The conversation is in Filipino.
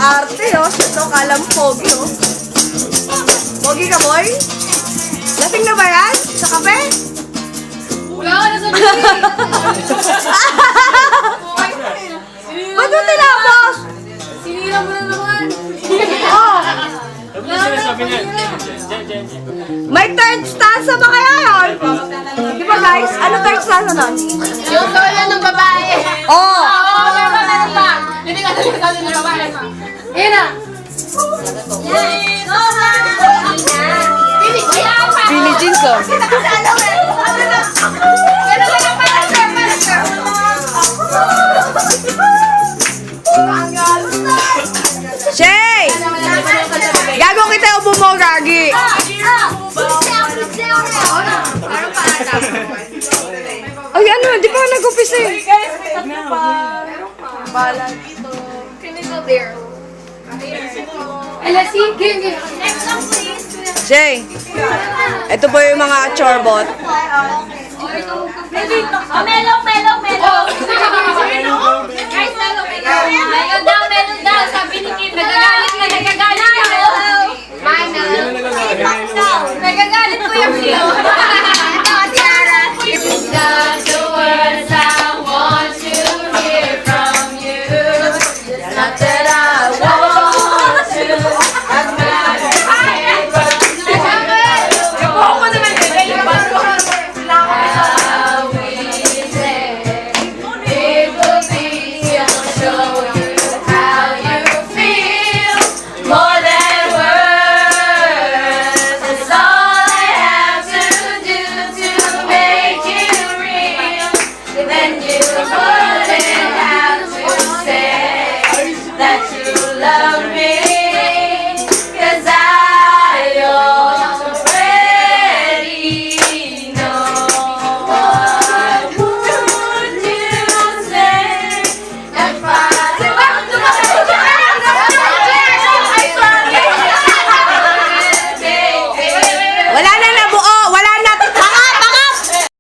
arte, oh. Ito, kalang pogi, oh. Pogi ka, boy? Lasing na ba yan? Sa kape? Wala ka na sa bilis. Ba't mo tinapos? Sinira mo na naman. Oh, Ano yung sinasabi niya? may third stanza ba kaya yun? Di ba, guys? Ano third stanza nun? Yung solo ng babae. Oh! Oo, meron pa. Hindi ka na solo ng babae. Yan na. Billie Jean ko. Shay! Gago kita yung ubo mo, Gagi. Ay, ano? Di pa ako nag-upisa eh. Ala, sige. Shay, ito po yung mga chorbot. Melong. Guys, melong daw. Melong daw. Sabi ni Kim,